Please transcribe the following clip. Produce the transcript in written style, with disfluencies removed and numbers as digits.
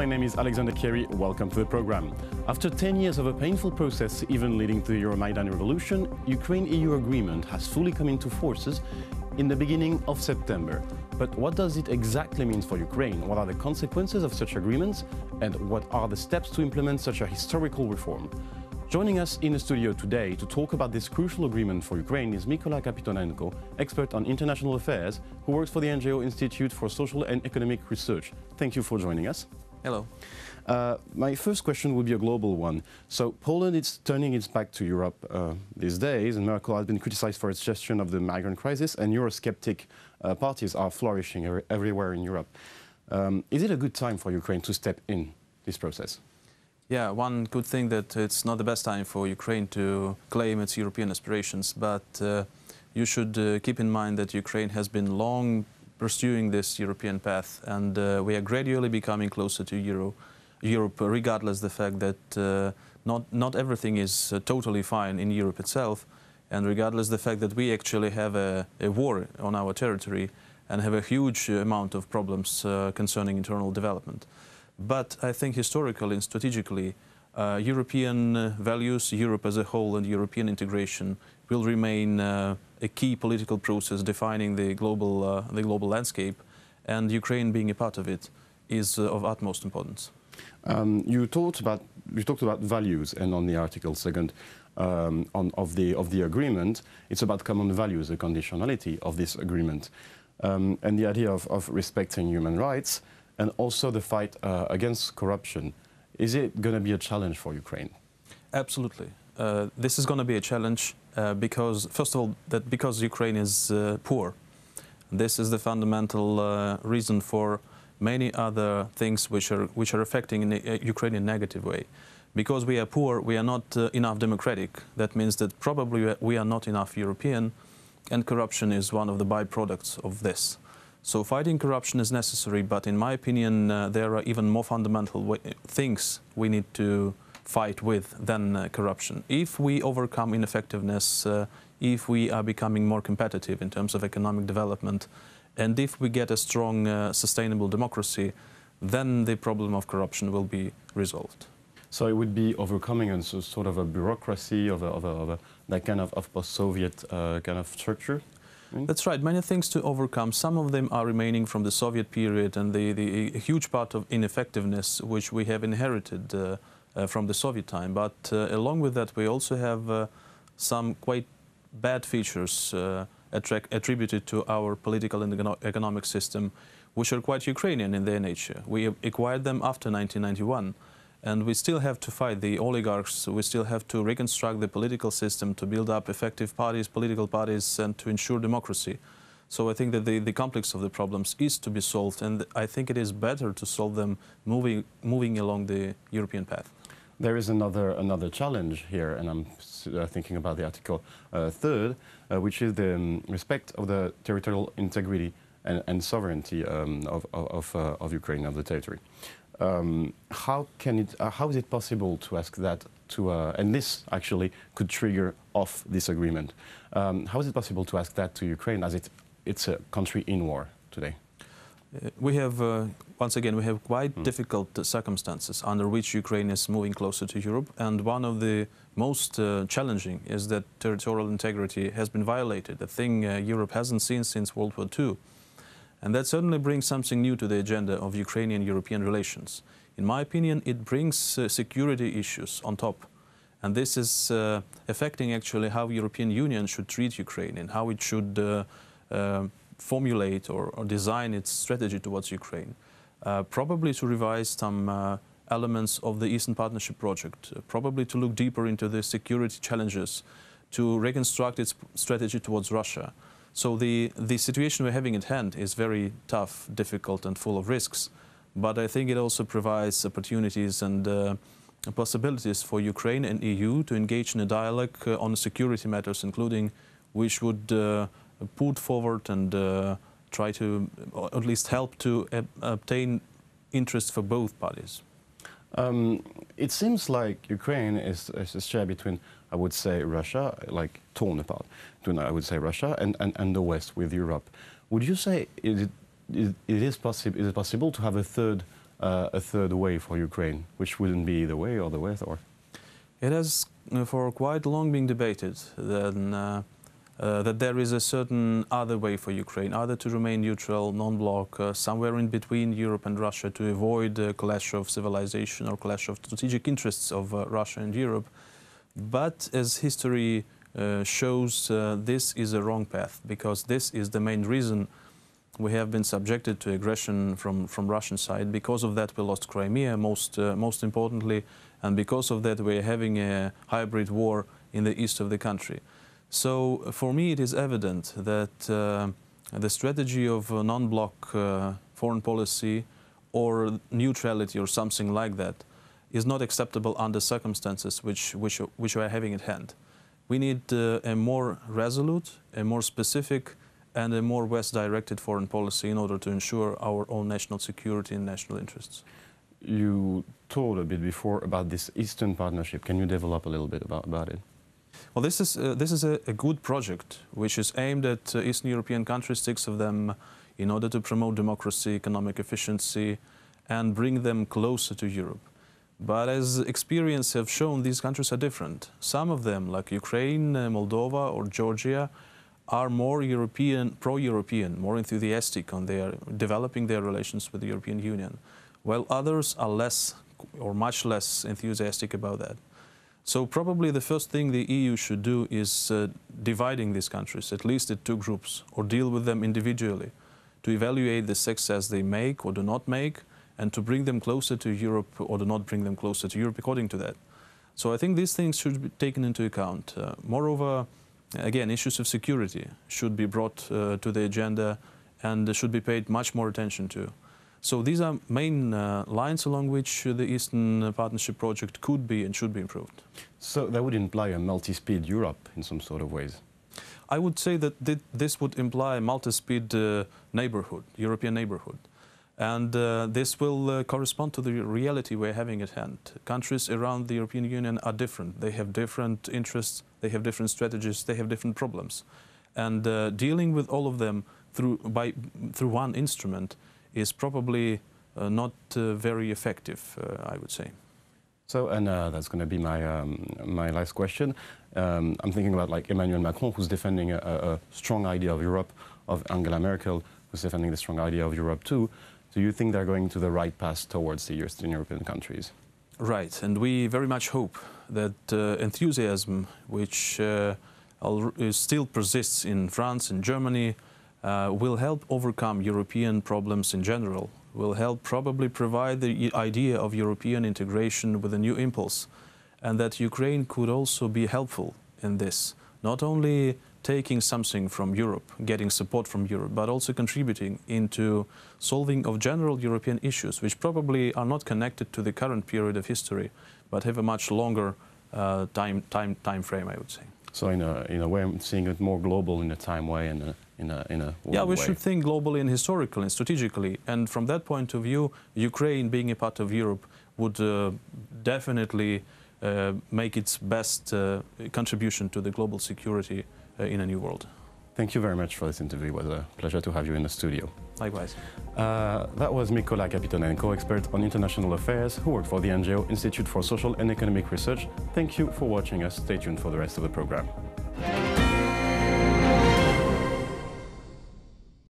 my name is Alexander Kerry. Welcome to the program. After 10 years of a painful process, even leading to the Euromaidan revolution, Ukraine-EU agreement has fully come into forces in the beginning of September. But what does it exactly mean for Ukraine? What are the consequences of such agreements? And what are the steps to implement such a historical reform? Joining us in the studio today to talk about this crucial agreement for Ukraine is Mykola Kapitonenko, expert on international affairs, who works for the NGO Institute for Social and Economic Research. Thank you for joining us. Hello. My first question would be a global one. So Poland is turning its back to Europe these days, and Merkel has been criticized for its gestion of the migrant crisis, and Eurosceptic parties are flourishing everywhere in Europe. Is it a good time for Ukraine to step in this process? Yeah, one could think that it's not the best time for Ukraine to claim its European aspirations, but you should keep in mind that Ukraine has been long pursuing this European path, and we are gradually becoming closer to Europe, regardless the fact that not everything is totally fine in Europe itself, and regardless the fact that we actually have a war on our territory and have a huge amount of problems concerning internal development. But I think historically and strategically, European values, Europe as a whole and European integration will remain a key political process defining the global landscape, and Ukraine being a part of it is of utmost importance. You talked about values, and on the Article 2 of the agreement, it's about common values, the conditionality of this agreement, and the idea of respecting human rights, and also the fight against corruption. Is it going to be a challenge for Ukraine? Absolutely. This is going to be a challenge because, first of all, because Ukraine is poor. This is the fundamental reason for many other things which are affecting Ukraine in a negative way. Because we are poor, we are not enough democratic. That means that probably we are not enough European, and corruption is one of the byproducts of this. So fighting corruption is necessary, but in my opinion, there are even more fundamental things we need to fight with than corruption. If we overcome ineffectiveness, if we are becoming more competitive in terms of economic development, and if we get a strong, sustainable democracy, then the problem of corruption will be resolved. So it would be overcoming a sort of a bureaucracy of that kind of post-Soviet kind of structure? That's right. Many things to overcome. Some of them are remaining from the Soviet period and the huge part of ineffectiveness which we have inherited from the Soviet time. But along with that, we also have some quite bad features attributed to our political and economic system, which are quite Ukrainian in their nature. We acquired them after 1991. And we still have to fight the oligarchs, we still have to reconstruct the political system to build up effective parties, political parties, and to ensure democracy. So I think that the complex of the problems is to be solved, and I think it is better to solve them moving along the European path. There is another challenge here, and I'm thinking about the Article 3, which is the respect of the territorial integrity and sovereignty of Ukraine, of the territory. How is it possible to ask that to, and this actually could trigger off this agreement, how is it possible to ask that to Ukraine as it's a country in war today? We have, once again, we have quite difficult circumstances under which Ukraine is moving closer to Europe, and one of the most challenging is that territorial integrity has been violated, a thing Europe hasn't seen since World War II. And that certainly brings something new to the agenda of Ukrainian-European relations. In my opinion, it brings security issues on top. And this is affecting actually how European Union should treat Ukraine and how it should formulate or design its strategy towards Ukraine. Probably to revise some elements of the Eastern Partnership project, probably to look deeper into the security challenges, to reconstruct its strategy towards Russia. So the situation we're having at hand is very tough, difficult, and full of risks. But I think it also provides opportunities and possibilities for Ukraine and EU to engage in a dialogue on security matters, including which would put forward and try to, or at least help to obtain interest for both parties. It seems like Ukraine is a share between, I would say, Russia, like torn apart, between, I would say, Russia and the West with Europe. Would you say is it possible to have a third a third way for Ukraine, which wouldn't be the way or the West, or? It has for quite long been debated that there is a certain other way for Ukraine, either to remain neutral, non-bloc, somewhere in between Europe and Russia, to avoid a clash of civilization or clash of strategic interests of Russia and Europe. But as history shows, this is a wrong path, because this is the main reason we have been subjected to aggression from Russian side. Because of that, we lost Crimea, most importantly, and because of that, we're having a hybrid war in the east of the country. So for me, it is evident that the strategy of non-bloc foreign policy or neutrality or something like that is not acceptable under circumstances which we are having at hand. We need a more resolute, a more specific, and a more West-directed foreign policy in order to ensure our own national security and national interests. You told a bit before about this Eastern Partnership. Can you develop a little bit about it? Well, this is a good project which is aimed at Eastern European countries, 6 of them, in order to promote democracy, economic efficiency, and bring them closer to Europe. But as experience have shown, these countries are different. Some of them, like Ukraine, Moldova, or Georgia, are more European, pro-European, more enthusiastic on developing their relations with the European Union, while others are less or much less enthusiastic about that. So probably the first thing the EU should do is dividing these countries, at least in 2 groups, or deal with them individually, to evaluate the success they make or do not make, and to bring them closer to Europe or do not bring them closer to Europe according to that. So I think these things should be taken into account. Moreover, again, issues of security should be brought to the agenda and should be paid much more attention to. So these are main lines along which the Eastern Partnership project could be and should be improved. So that would imply a multi-speed Europe in some sort of ways? I would say that this would imply a multi-speed neighborhood, European neighborhood. And this will correspond to the reality we're having at hand. Countries around the European Union are different. They have different interests, they have different strategies, they have different problems. And dealing with all of them through one instrument is probably not very effective, I would say. So, and that's going to be my last question. I'm thinking about like Emmanuel Macron, who's defending a strong idea of Europe, of Angela Merkel, who's defending the strong idea of Europe too. Do you think they're going to the right path towards the Eastern European countries? Right, and we very much hope that enthusiasm, which still persists in France and Germany, will help overcome European problems in general, will help probably provide the idea of European integration with a new impulse, and that Ukraine could also be helpful in this, not only taking something from Europe, getting support from Europe, but also contributing into solving of general European issues, which probably are not connected to the current period of history, but have a much longer time frame, I would say. So in a way, I'm seeing it more global in a time way and in a yeah, we way. should think globally and historically and strategically. And from that point of view, Ukraine being a part of Europe would definitely make its best contribution to the global security in a new world. Thank you very much for this interview. It was a pleasure to have you in the studio. Likewise. That was Mykola Kapitonenko, expert on international affairs, who worked for the NGO Institute for Social and Economic Research. Thank you for watching us. Stay tuned for the rest of the program.